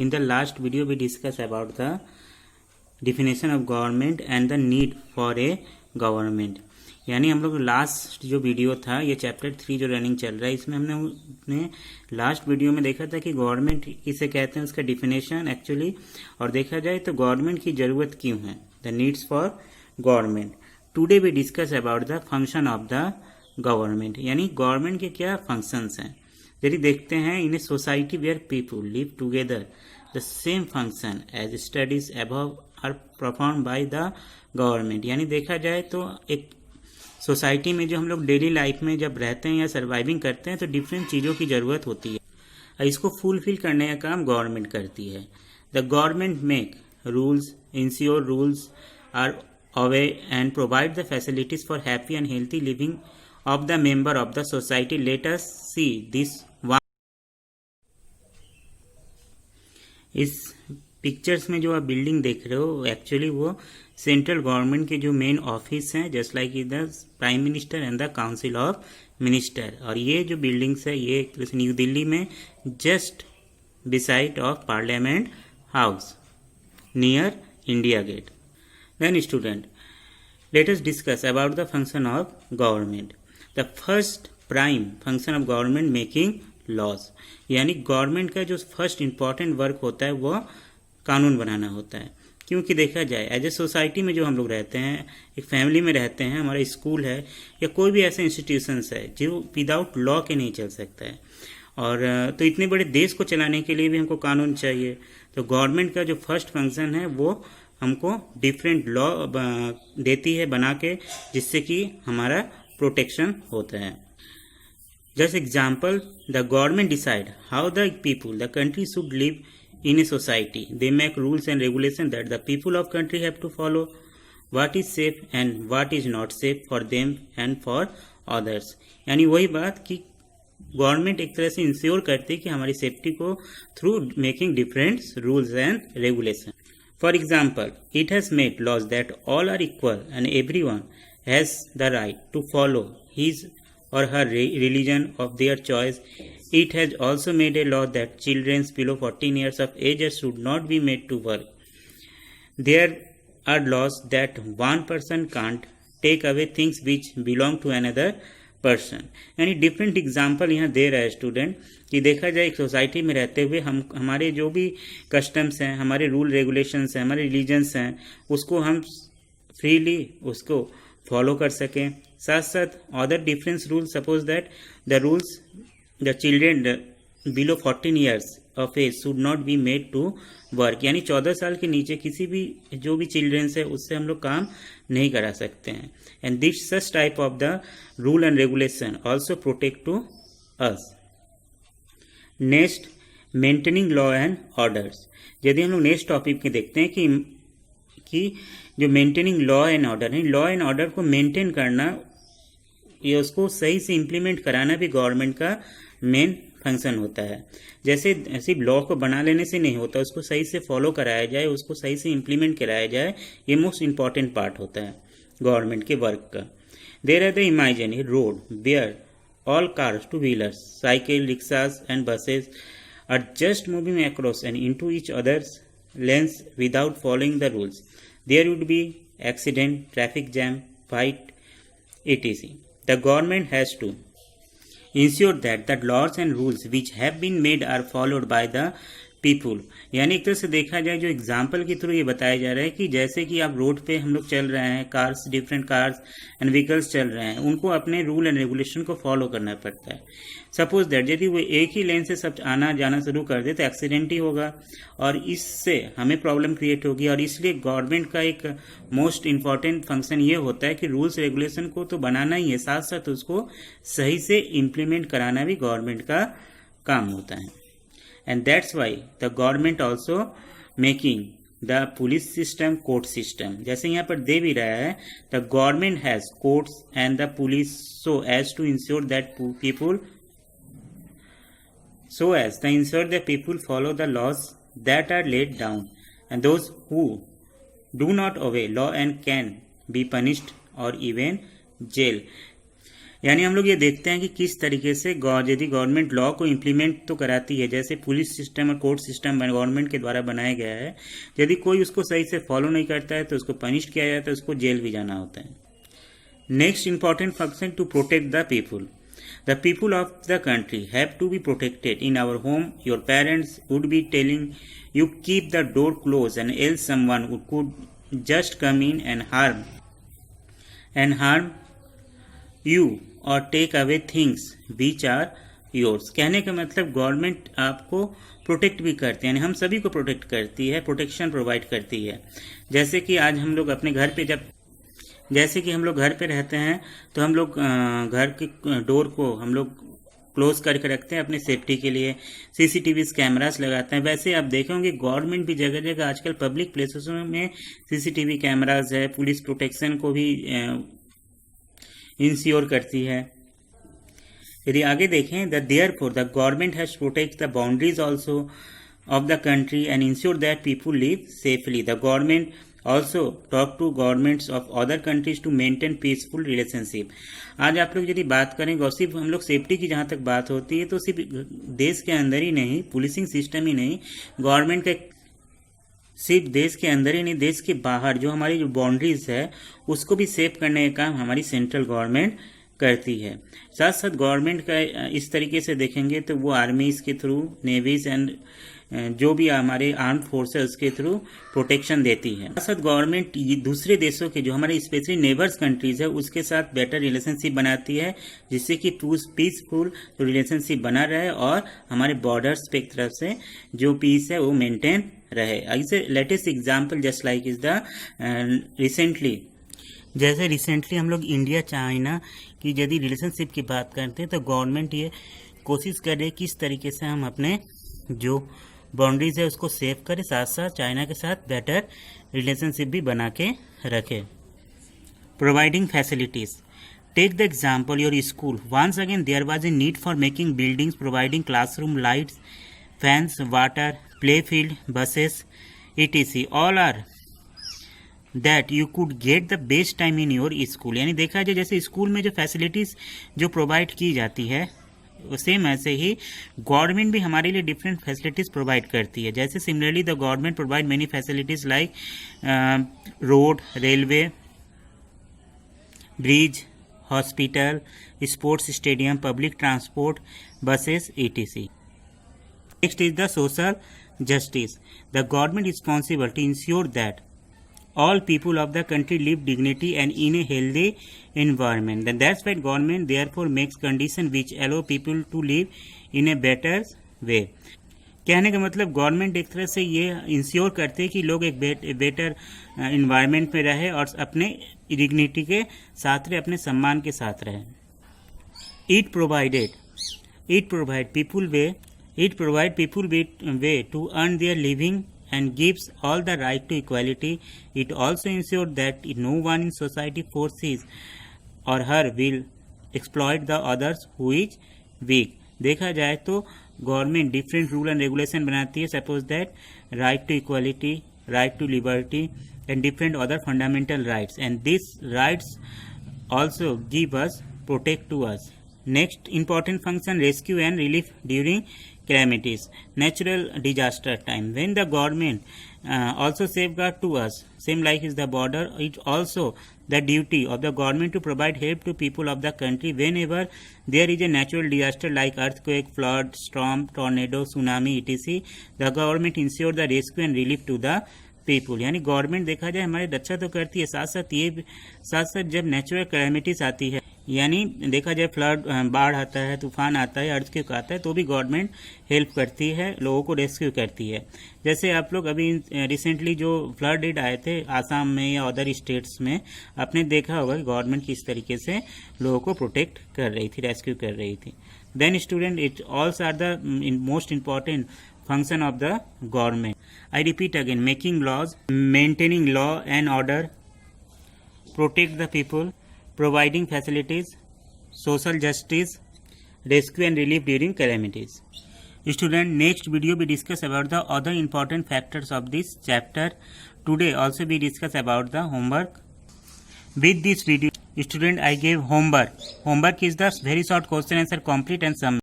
In the last video we discussed about the definition of government and the need for a government. यानी हम लोग last जो video था, ये chapter 3 जो रनिंग चल रहा है, इसमें हमने अपने लास्ट वीडियो में देखा था कि गवर्नमेंट किसे कहते हैं, उसका डिफिनेशन एक्चुअली, और देखा जाए तो गवर्नमेंट की जरूरत क्यों है, the needs for government. Today we discuss about the function of the government, यानी गवर्नमेंट के क्या फंक्शंस हैं. यदि देखते हैं, in a society where people live together the same function as studies above are perform by the government. यानी देखा जाए तो एक सोसाइटी में जो हम लोग डेली लाइफ में जब रहते हैं या सर्वाइविंग करते हैं तो डिफरेंट चीज़ों की ज़रूरत होती है. इसको फुलफिल करने का काम गवर्नमेंट करती है. The government make rules, ensure rules are away and provide the facilities for happy and healthy living of the member of the society. Let us see this one. इस पिक्चर्स में जो आप building देख रहे हो, actually वो central government के जो मेन ऑफिस हैं, just like the prime minister and the council of minister. और ये जो बिल्डिंग्स है, ये एक तरह से न्यू दिल्ली में just beside of parliament house near India gate. Then student, let us discuss about the function of government. The first prime function of government making laws, यानी गवर्नमेंट का जो फर्स्ट इंपॉर्टेंट वर्क होता है वो कानून बनाना होता है. क्योंकि देखा जाए एज ए सोसाइटी में जो हम लोग रहते हैं, एक फैमिली में रहते हैं, हमारा स्कूल है या कोई भी ऐसे इंस्टीट्यूशंस है जो विदाउट लॉ के नहीं चल सकता है. और तो इतने बड़े देश को चलाने के लिए भी हमको कानून चाहिए. तो गवर्नमेंट का जो फर्स्ट फंक्शन है वो हमको डिफरेंट लॉ देती है बना के, जिससे कि हमारा प्रोटेक्शन होता है. Just example, the government decide how the people the country should live in a society. They make rules and regulations that the people of country have to follow. What is safe and what is not safe for them and for others. यानी वही बात कि government एक तरह से ensure करती है कि हमारी सेफ्टी को through making different rules and regulation. For example, it has made laws that all are equal and everyone has the right to follow his or her religion of their choice. It has also made a law that children below 14 years of age should not be made to work. There are laws that one person can't take away things which belong to another person. यानी different example यहाँ दे रहा है student कि देखा जाए एक society में रहते हुए हम हमारे जो भी कस्टम्स हैं, हमारे रूल रेगुलेशंस हैं, हमारे रिलीजन्स हैं, उसको हम फ्रीली उसको फॉलो कर सकें. साथ साथ other difference rules, suppose that the rules the children below 14 years of age should not be made to work. यानी 14 साल के नीचे किसी भी जो भी चिल्ड्रेंस है उससे हम लोग काम नहीं करा सकते हैं. And this such type of the rule and regulation also protect to us. Next, maintaining law and orders. यदि हम लोग नेक्स्ट टॉपिक में देखते हैं कि जो मेंटेनिंग लॉ एंड ऑर्डर है, लॉ एंड ऑर्डर को मेंटेन करना, ये उसको सही से इम्प्लीमेंट कराना भी गवर्नमेंट का मेन फंक्शन होता है. जैसे सिर्फ लॉ को बना लेने से नहीं होता, उसको सही से फॉलो कराया जाए, उसको सही से इम्प्लीमेंट कराया जाए, ये मोस्ट इंपॉर्टेंट पार्ट होता है गवर्नमेंट के वर्क का. There are the imagine a road where all cars, two wheelers, cycle, rickshaws and buses are just moving across and into each others lanes without following the rules. There would be accident, traffic jam, fight, etc. The government has to ensure that the laws and rules which have been made are followed by the people. यानी एक तरह से देखा जाए, जो example के through ये बताया जा रहा है कि जैसे कि आप रोड पे हम लोग चल रहे हैं, cars, different cars and vehicles चल रहे हैं, उनको अपने रूल एंड रेगुलेशन को फॉलो करना पड़ता है. सपोज दैट यदि वो एक ही लेन से सब आना जाना शुरू कर दे तो एक्सीडेंट ही होगा और इससे हमें प्रॉब्लम क्रिएट होगी. और इसलिए गवर्नमेंट का एक मोस्ट इंपॉर्टेंट फंक्शन ये होता है कि रूल्स रेगुलेशन को तो बनाना ही है, साथ साथ उसको सही से इम्प्लीमेंट कराना भी गवर्नमेंट का काम होता है. And that's why the government also making the police system court system. जैसे यहाँ पर दे भी रहा है, the government has courts and the police so as to ensure that people follow the laws that are laid down, and those who do not obey law and can be punished or even jail. यानी हम लोग ये देखते हैं कि किस तरीके से यदि गवर्नमेंट लॉ को इम्प्लीमेंट तो कराती है, जैसे पुलिस सिस्टम और कोर्ट सिस्टम गवर्नमेंट के द्वारा बनाया गया है, यदि कोई उसको सही से फॉलो नहीं करता है तो उसको पनिश किया जाता है, उसको जेल भी जाना होता है। Next important function to protect the people. The people of the country have to be protected. In our home, your parents would be telling you keep the door closed, and else someone could just come in and harm you or take away things which are yours. कहने का मतलब government आपको protect भी करती है, यानी हम सभी को प्रोटेक्ट करती है, प्रोटेक्शन प्रोवाइड करती है। जैसे कि आज हम लोग अपने घर पे हम लोग घर पे रहते हैं तो हम लोग घर के डोर को हम लोग क्लोज करके रखते हैं अपने सेफ्टी के लिए, सीसीटीवी कैमरास लगाते हैं। वैसे आप देखेंगे गवर्नमेंट भी जगह जगह आजकल पब्लिक प्लेसेस में सीसीटीवी कैमरास है, पुलिस प्रोटेक्शन को भी इंश्योर करती है। यदि आगे देखें, therefore the government has to protect the boundaries also of the country and ensure that people live safely. The government also talk to governments of other countries to maintain peaceful relationship. आज आप लोग यदि बात करें सिर्फ हम लोग safety की जहाँ तक बात होती है तो सिर्फ देश के अंदर ही नहीं, पुलिसिंग सिस्टम ही नहीं, गवर्नमेंट का सिर्फ देश के अंदर ही नहीं, देश के बाहर जो हमारी जो बाउंड्रीज है उसको भी सेफ करने का काम हमारी सेंट्रल गवर्नमेंट करती है। साथ साथ गवर्नमेंट का इस तरीके से देखेंगे तो वो आर्मीज के थ्रू, नेवीज एंड जो भी हमारे आर्म फोर्सेस के थ्रू प्रोटेक्शन देती है। साथ साथ गवर्नमेंट दूसरे देशों के जो हमारे स्पेशली नेबर्स कंट्रीज है उसके साथ बेटर रिलेशनशिप बनाती है, जिससे कि पीसफुल रिलेशनशिप बना रहे और हमारे बॉर्डर्स पे एक तरफ से जो पीस है वो मेंटेन रहे। ऐसे latest example just like is the recently हम लोग इंडिया चाइना की यदि रिलेशनशिप की बात करते हैं तो गवर्नमेंट ये कोशिश कर रही है किस तरीके से हम अपने जो बाउंड्रीज है उसको सेव करें, साथ साथ चाइना के साथ बेटर रिलेशनशिप भी बना के रखें। Providing facilities. Take the example your school. Once again there was a need for making buildings, providing classroom, lights, fans, water, play field, buses, etc. All are that you could get the best time in your school. यानी देखा जाए जैसे school में जो facilities जो provide की जाती है सेम ऐसे ही गवर्नमेंट भी हमारे लिए डिफरेंट फैसिलिटीज प्रोवाइड करती है। जैसे similarly the government provide many facilities like road, railway, bridge, hospital, sports stadium, public transport, buses, etc. Next is the social justice. The government is responsible to ensure that all people of the country live dignity and in a healthy environment. Then that's why government therefore makes conditions which allow people to live in a better way. कहने का मतलब government एक तरह से ये ensure करते हैं कि लोग एक बेटर इन्वायरमेंट में रहे और अपने डिग्निटी के साथ रहे, अपने सम्मान के साथ रहे। It provide people way to earn their living and gives all the right to equality. It also ensures that no one in society forces or her will exploit the others who is weak. देखा जाए तो government different rule and regulation बनाती है, suppose that right to equality, right to liberty and different other fundamental rights, and this rights also give us, protect to us. Next important function, rescue and relief during calamities, natural disaster time. When the government also safeguard to us, same like is the border, it also the duty of the government to provide help to people of the country whenever there is a natural disaster like earthquake, flood, storm, tornado, tsunami, etc. The government ensure the rescue and relief to the people. यानी government देखा जाए हमारी रक्षा तो करती है, साथ साथ जब नेचुरल कैलेमिटीज आती है, यानी देखा जाए फ्लड, बाढ़ आता है, तूफान आता है, अर्थक्वेक आता है, तो भी गवर्नमेंट हेल्प करती है, लोगों को रेस्क्यू करती है। जैसे आप लोग अभी रिसेंटली जो फ्लड आए थे आसाम में या अदर स्टेट्स में, आपने देखा होगा कि गवर्नमेंट किस तरीके से लोगों को प्रोटेक्ट कर रही थी, रेस्क्यू कर रही थी। Then student, it also are the most important function of the government. I repeat again, making laws, maintaining law and order, protect the people, providing facilities, social justice, rescue and relief during calamities. Student, next video we discuss about the other important factors of this chapter. Today also we discuss about the homework. With this video, Student, I gave homework. Homework is the very short question answer complete and sum.